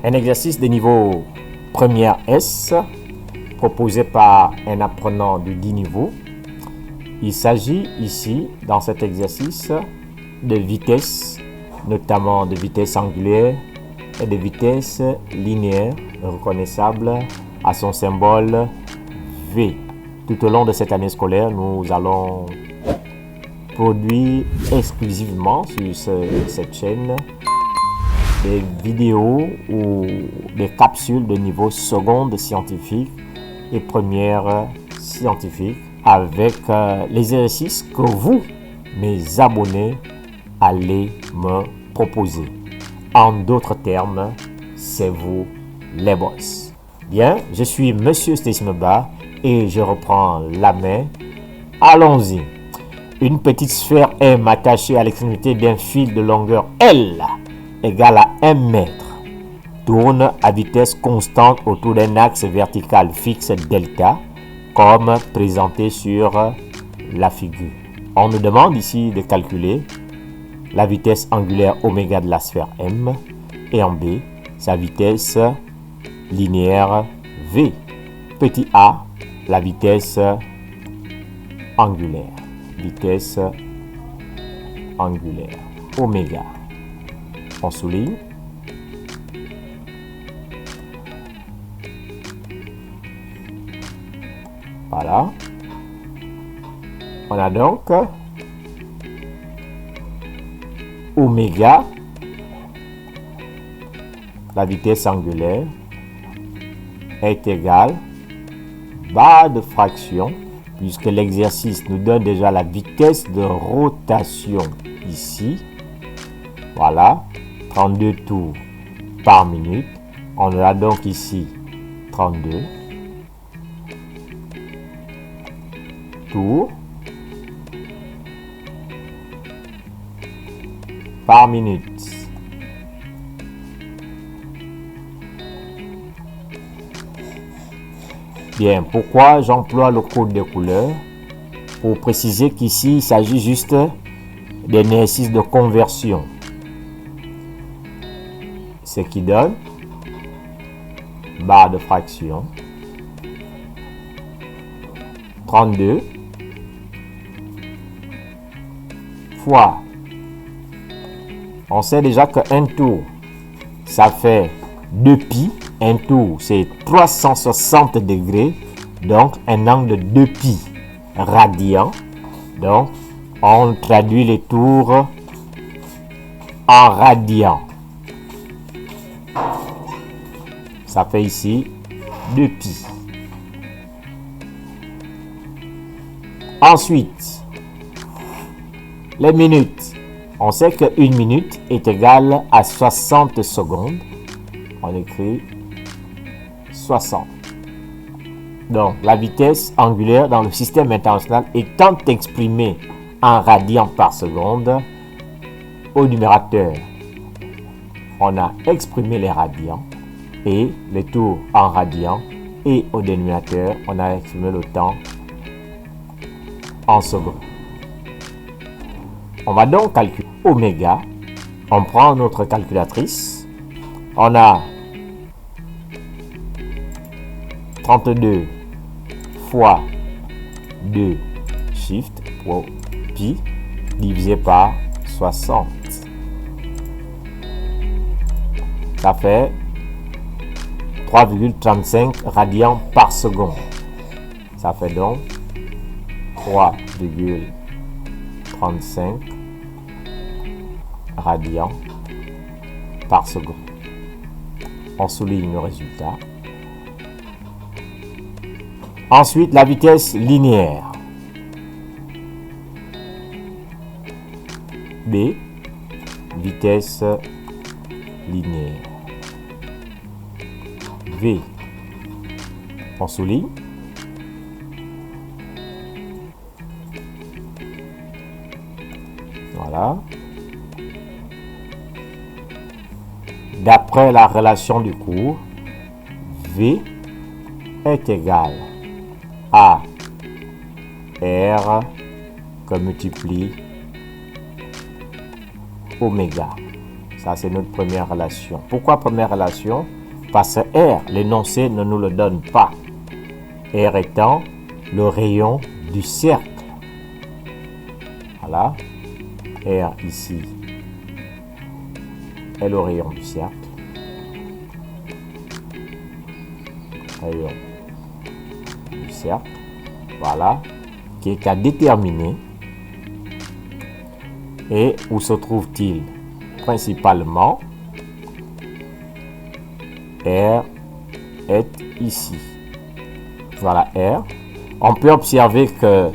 Bien, un exercice de niveau première S proposé par un apprenant de 10 niveaux. Il s'agit ici, dans cet exercice, de vitesse, notamment de vitesse angulaire et de vitesse linéaire, reconnaissable à son symbole V. Tout au long de cette année scolaire, nous allons produire exclusivement sur cette chaîne des vidéos ou des capsules de niveau seconde scientifique et première scientifique avec les exercices que vous, mes abonnés, allez me proposer. En d'autres termes, c'est vous les boss. Bien, je suis Monsieur Stesmeba et je reprends la main. Allons-y. Une petite sphère M attachée à l'extrémité d'un fil de longueur L égale à 1 mètre tourne à vitesse constante autour d'un axe vertical fixe delta comme présenté sur la figure. On nous demande ici de calculer la vitesse angulaire oméga de la sphère M et en B, sa vitesse linéaire V. Petit a, la vitesse angulaire. Vitesse angulaire. Oméga. On souligne. Voilà. On a donc oméga, la vitesse angulaire, est égale barre de fraction, puisque l'exercice nous donne déjà la vitesse de rotation ici. Voilà, 32 tours par minute. On a donc ici 32 tours par minute. Bien, pourquoi j'emploie le code de couleurs? Pour préciser qu'ici, il s'agit juste d'un exercice de conversion. Ce qui donne barre de fraction 32 fois. On sait déjà qu'un tour, ça fait 2 pi. Un tour, c'est 360 degrés. Donc, un angle de 2 pi radian. Donc, on traduit les tours en radian. Ça fait ici 2 pi. Ensuite, les minutes. On sait qu'une minute est égale à 60 secondes. On écrit 60. Donc, la vitesse angulaire dans le système international étant exprimée en radians par seconde, au numérateur, on a exprimé les radians et les tours en radians, et au dénominateur, on a exprimé le temps en secondes. On va donc calculer oméga. On prend notre calculatrice. On a 32 fois 2 shift pour pi divisé par 60. Ça fait 3,35 radians par seconde. Ça fait donc 3,35 radians par seconde. On souligne le résultat. Ensuite, la vitesse linéaire. B, vitesse linéaire. V, on souligne. Voilà. D'après la relation du cours, V est égal à R que multiplie oméga. Ça, c'est notre première relation. Pourquoi première relation? Parce que R, l'énoncé ne nous le donne pas. R étant le rayon du cercle. Voilà. R ici est le rayon du cercle. Rayon du cercle. Voilà. Qui est à déterminer. Et où se trouve-t-il? Principalement, R est ici. Voilà R. On peut observer que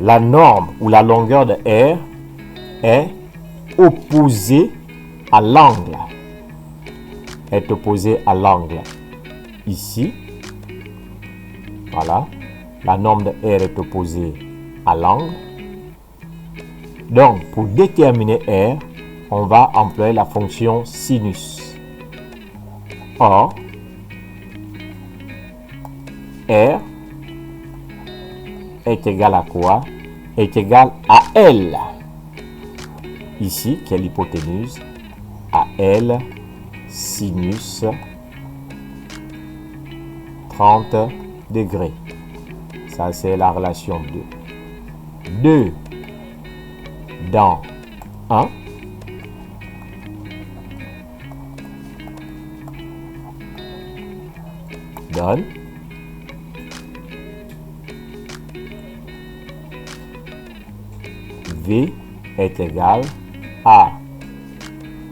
la norme ou la longueur de R est opposée à l'angle. Est opposée à l'angle ici. Voilà. La norme de R est opposée à l'angle. Donc, pour déterminer R, on va employer la fonction sinus. Or, R est égal à quoi? Est égal à L. Ici, qui est l'hypoténuse, à L sinus 30 degrés. Ça, c'est la relation 2. 2 dans 1 donne V est égal à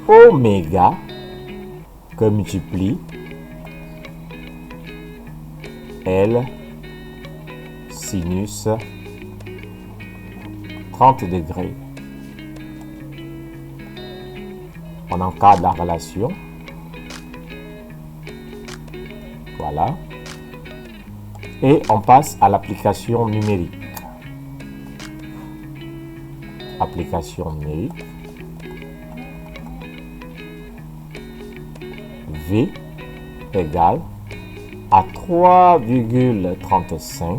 oméga que multiplie L sinus 30 degrés. On encadre la relation. Voilà. Et on passe à l'application numérique. Application numérique. V égale à 3,35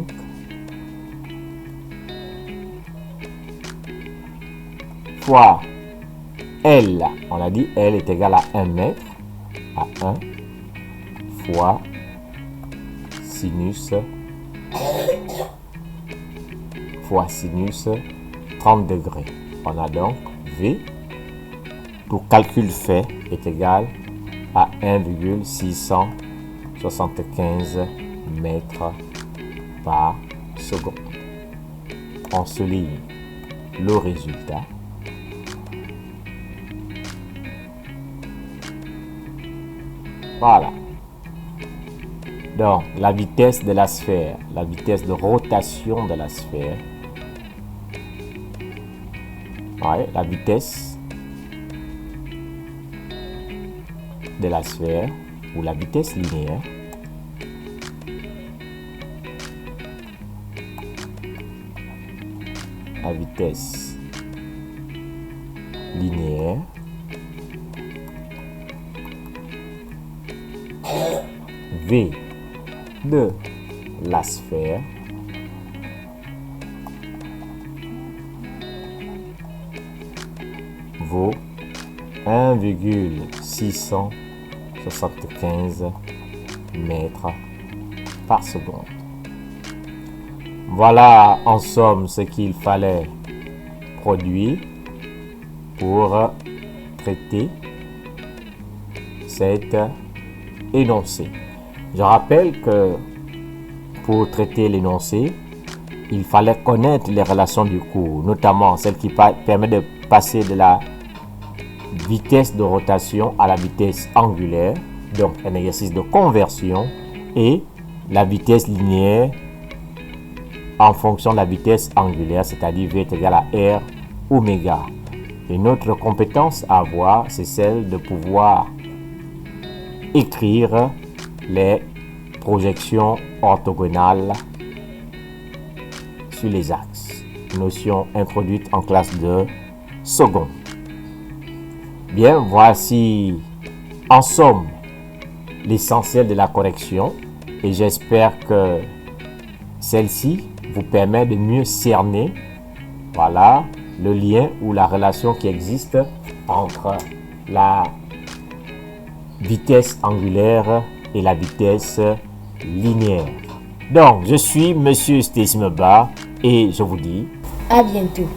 fois L. On a dit L est égal à 1 mètre, à 1 fois sinus 30 degrés. On a donc V, tout calcul fait, est égal à 1,675 mètres par seconde. On souligne le résultat. Voilà. Donc, la vitesse de la sphère, la vitesse de rotation de la sphère. Ouais, la vitesse de la sphère ou la vitesse linéaire. La vitesse linéaire V de la sphère vaut 1,675 mètres par seconde. Voilà en somme ce qu'il fallait produire pour traiter cet énoncé. Je rappelle que pour traiter l'énoncé, il fallait connaître les relations du cours, notamment celles qui permettent de passer de la vitesse de rotation à la vitesse angulaire, donc un exercice de conversion, et la vitesse linéaire en fonction de la vitesse angulaire, c'est-à-dire V est égal à R oméga. Et notre compétence à avoir, c'est celle de pouvoir écrire les projections orthogonales sur les axes. Notion introduite en classe de seconde. Bien, voici en somme l'essentiel de la correction et j'espère que celle-ci vous permet de mieux cerner, voilà, le lien ou la relation qui existe entre la vitesse angulaire et la vitesse linéaire. Donc, je suis Monsieur Stacy Meba et je vous dis à bientôt.